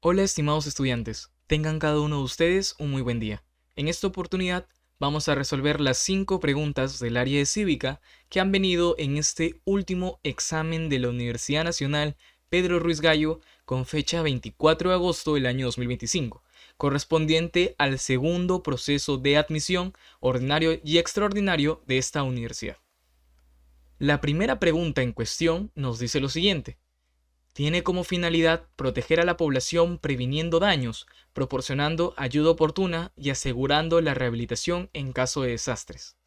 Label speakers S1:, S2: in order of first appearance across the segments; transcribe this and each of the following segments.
S1: Hola estimados estudiantes, tengan cada uno de ustedes un muy buen día. En esta oportunidad vamos a resolver las 5 preguntas del área de cívica que han venido en este último examen de la Universidad Nacional Pedro Ruiz Gallo con fecha 24 de agosto del año 2025, correspondiente al segundo proceso de admisión ordinario y extraordinario de esta universidad. La primera pregunta en cuestión nos dice lo siguiente. Tiene como finalidad proteger a la población previniendo daños, proporcionando ayuda oportuna y asegurando la rehabilitación en caso de desastres.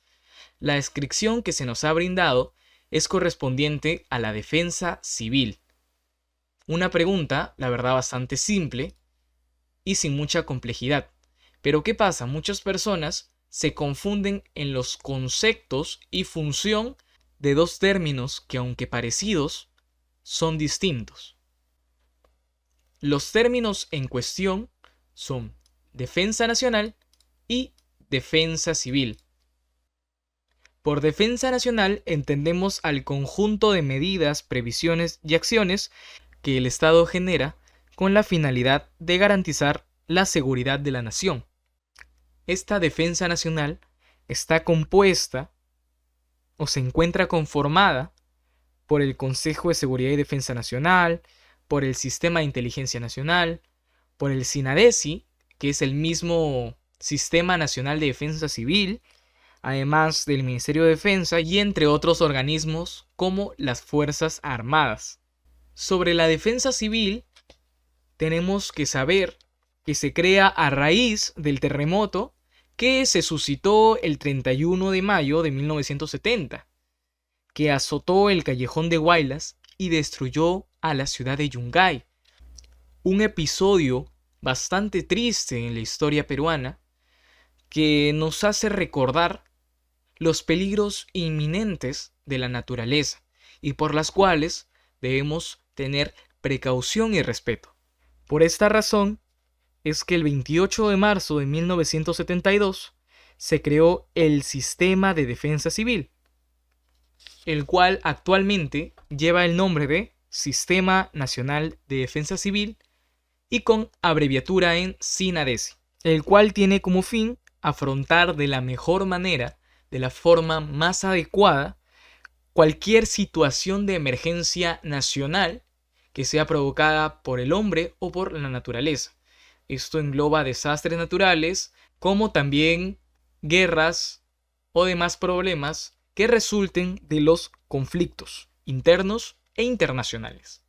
S1: La descripción que se nos ha brindado es correspondiente a la defensa civil. Una pregunta, la verdad, bastante simple y sin mucha complejidad. Pero ¿qué pasa? Muchas personas se confunden en los conceptos y función de dos términos que, aunque parecidos, son distintos. Los términos en cuestión son defensa nacional y defensa civil. Por defensa nacional entendemos al conjunto de medidas, previsiones y acciones que el Estado genera con la finalidad de garantizar la seguridad de la nación. Esta defensa nacional está compuesta o se encuentra conformada por el Consejo de Seguridad y Defensa Nacional, por el Sistema de Inteligencia Nacional, por el SINADECI, que es el mismo Sistema Nacional de Defensa Civil, además del Ministerio de Defensa y entre otros organismos como las Fuerzas Armadas. Sobre la defensa civil, tenemos que saber que se crea a raíz del terremoto que se suscitó el 31 de mayo de 1970, que azotó el callejón de Huaylas y destruyó a la ciudad de Yungay. Un episodio bastante triste en la historia peruana que nos hace recordar los peligros inminentes de la naturaleza y por las cuales debemos tener precaución y respeto. Por esta razón es que el 28 de marzo de 1972 se creó el Sistema de Defensa Civil, el cual actualmente lleva el nombre de Sistema Nacional de Defensa Civil y con abreviatura en SINADECI, el cual tiene como fin afrontar de la mejor manera, de la forma más adecuada, cualquier situación de emergencia nacional que sea provocada por el hombre o por la naturaleza. Esto engloba desastres naturales, como también guerras o demás problemas que resulten de los conflictos internos e internacionales.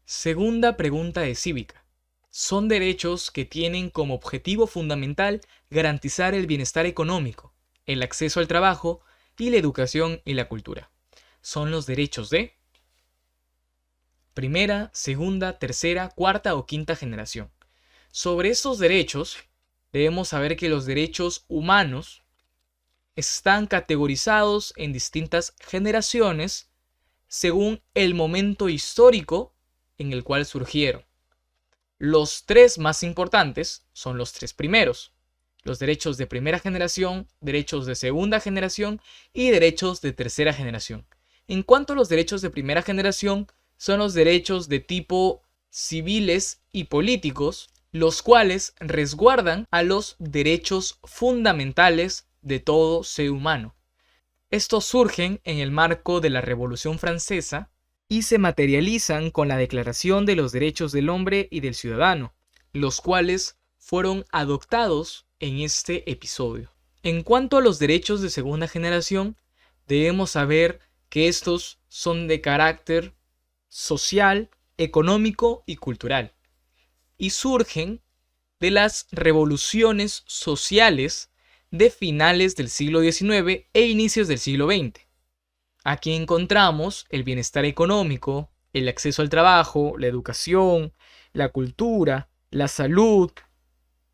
S1: Segunda pregunta de cívica. Son derechos que tienen como objetivo fundamental garantizar el bienestar económico, el acceso al trabajo y la educación y la cultura. Son los derechos de primera, segunda, tercera, cuarta o quinta generación. Sobre estos derechos, debemos saber que los derechos humanos están categorizados en distintas generaciones según el momento histórico en el cual surgieron. Los tres más importantes son los tres primeros: los derechos de primera generación, derechos de segunda generación y derechos de tercera generación. En cuanto a los derechos de primera generación, son los derechos de tipo civiles y políticos, los cuales resguardan a los derechos fundamentales de todo ser humano. Estos surgen en el marco de la Revolución Francesa y se materializan con la Declaración de los Derechos del Hombre y del Ciudadano, los cuales fueron adoptados en este episodio. En cuanto a los derechos de segunda generación, debemos saber que estos son de carácter social, económico y cultural, y surgen de las revoluciones sociales de finales del siglo XIX e inicios del siglo XX. Aquí encontramos el bienestar económico, el acceso al trabajo, la educación, la cultura, la salud,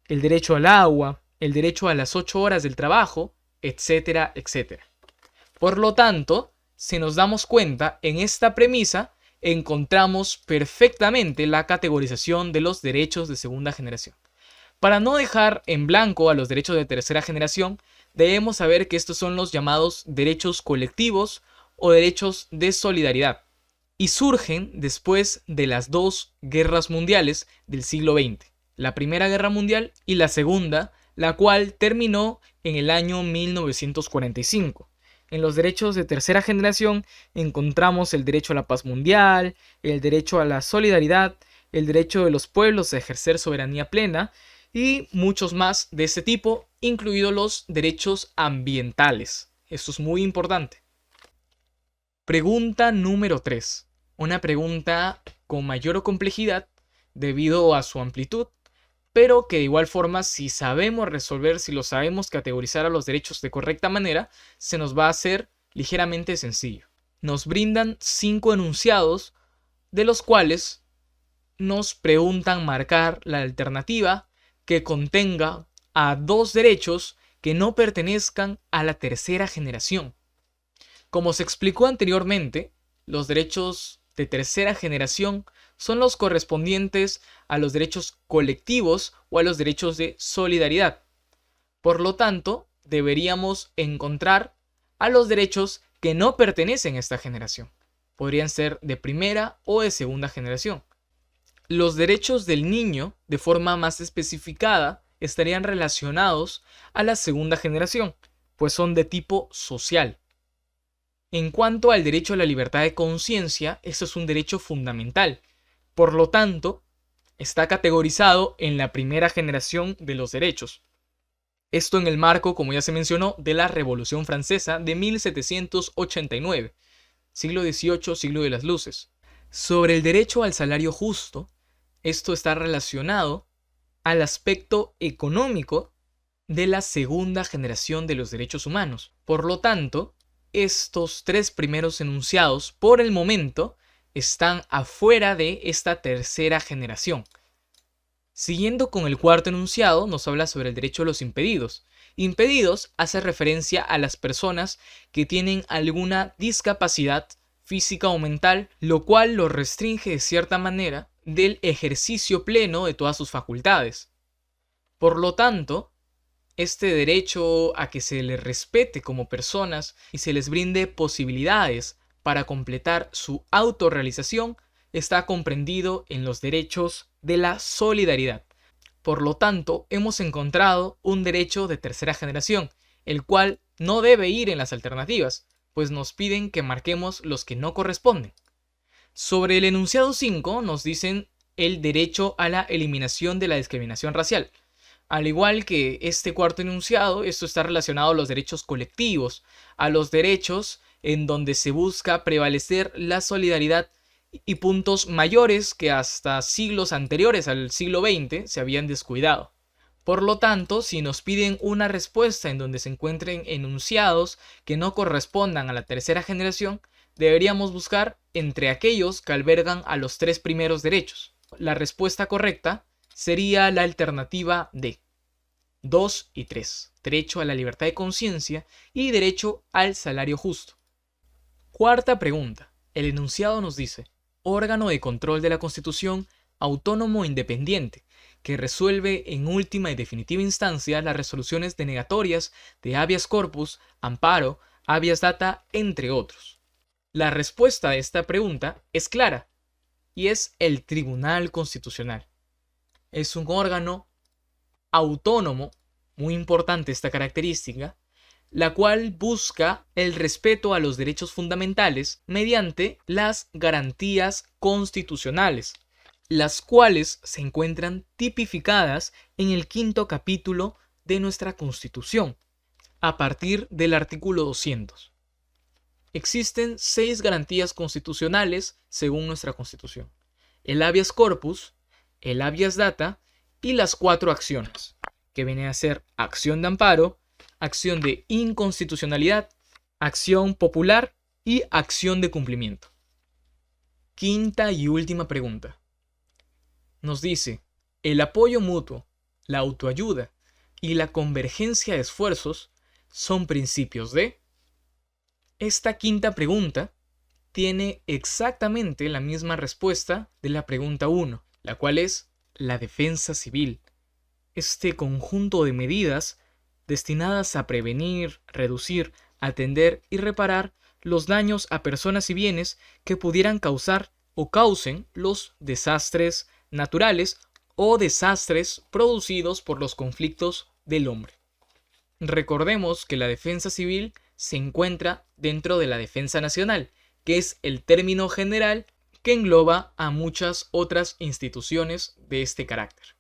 S1: el derecho al agua, el derecho a las 8 horas del trabajo, etcétera, etcétera. Por lo tanto, si nos damos cuenta, en esta premisa encontramos perfectamente la categorización de los derechos de segunda generación. Para no dejar en blanco a los derechos de tercera generación, debemos saber que estos son los llamados derechos colectivos o derechos de solidaridad. y surgen después de las dos guerras mundiales del siglo XX, la Primera Guerra Mundial y la Segunda, la cual terminó en el año 1945. En los derechos de tercera generación encontramos el derecho a la paz mundial, el derecho a la solidaridad, el derecho de los pueblos a ejercer soberanía plena y muchos más de este tipo, incluidos los derechos ambientales. Esto es muy importante. Pregunta número 3. Una pregunta con mayor complejidad debido a su amplitud, pero que de igual forma, si sabemos resolver, si lo sabemos categorizar a los derechos de correcta manera, se nos va a hacer ligeramente sencillo. Nos brindan 5 enunciados, de los cuales nos preguntan marcar la alternativa que contenga a 2 derechos que no pertenezcan a la tercera generación. Como se explicó anteriormente, los derechos de tercera generación son los correspondientes a los derechos colectivos o a los derechos de solidaridad. Por lo tanto, deberíamos encontrar a los derechos que no pertenecen a esta generación. Podrían ser de primera o de segunda generación. Los derechos del niño, de forma más especificada, estarían relacionados a la segunda generación, pues son de tipo social. En cuanto al derecho a la libertad de conciencia, esto es un derecho fundamental. Por lo tanto, está categorizado en la primera generación de los derechos. Esto en el marco, como ya se mencionó, de la Revolución Francesa de 1789, siglo XVIII, siglo de las luces. Sobre el derecho al salario justo, esto está relacionado al aspecto económico de la segunda generación de los derechos humanos. Por lo tanto, estos 3 primeros enunciados, por el momento, están afuera de esta tercera generación. Siguiendo con el 4º enunciado, nos habla sobre el derecho a los impedidos. Impedidos hace referencia a las personas que tienen alguna discapacidad física o mental, lo cual los restringe de cierta manera del ejercicio pleno de todas sus facultades. Por lo tanto, este derecho a que se les respete como personas y se les brinde posibilidades para completar su autorrealización está comprendido en los derechos de la solidaridad. Por lo tanto, hemos encontrado un derecho de tercera generación, el cual no debe ir en las alternativas, pues nos piden que marquemos los que no corresponden. Sobre el enunciado 5 nos dicen el derecho a la eliminación de la discriminación racial. Al igual que este 4º enunciado, esto está relacionado a los derechos colectivos, a los derechos en donde se busca prevalecer la solidaridad y puntos mayores que hasta siglos anteriores al siglo XX se habían descuidado. Por lo tanto, si nos piden una respuesta en donde se encuentren enunciados que no correspondan a la tercera generación, deberíamos buscar entre aquellos que albergan a los 3 primeros derechos. La respuesta correcta sería la alternativa D. 2 y 3. Derecho a la libertad de conciencia y derecho al salario justo. 4ª pregunta. El enunciado nos dice: órgano de control de la Constitución autónomo e independiente, que resuelve en última y definitiva instancia las resoluciones denegatorias de habeas corpus, amparo, habeas data, entre otros. La respuesta a esta pregunta es clara, y es el Tribunal Constitucional. Es un órgano autónomo, muy importante esta característica, la cual busca el respeto a los derechos fundamentales mediante las garantías constitucionales, las cuales se encuentran tipificadas en el 5º capítulo de nuestra Constitución, a partir del artículo 200. Existen 6 garantías constitucionales según nuestra Constitución: el habeas corpus, el habeas data y las 4 acciones, que viene a ser acción de amparo, acción de inconstitucionalidad, acción popular y acción de cumplimiento. 5ª y última pregunta. Nos dice: el apoyo mutuo, la autoayuda y la convergencia de esfuerzos son principios de... Esta 5ª pregunta tiene exactamente la misma respuesta de la pregunta 1, la cual es la defensa civil. Este conjunto de medidas destinadas a prevenir, reducir, atender y reparar los daños a personas y bienes que pudieran causar o causen los desastres naturales o desastres producidos por los conflictos del hombre. Recordemos que la defensa civil se encuentra dentro de la defensa nacional, que es el término general que engloba a muchas otras instituciones de este carácter.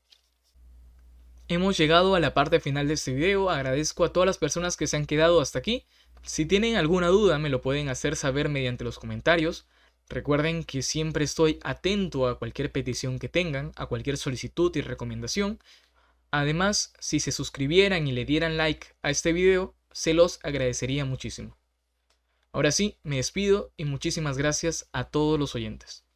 S1: Hemos llegado a la parte final de este video. Agradezco a todas las personas que se han quedado hasta aquí. Si tienen alguna duda me lo pueden hacer saber mediante los comentarios. Recuerden que siempre estoy atento a cualquier petición que tengan, a cualquier solicitud y recomendación. Además, si se suscribieran y le dieran like a este video, se los agradecería muchísimo. Ahora sí, me despido y muchísimas gracias a todos los oyentes.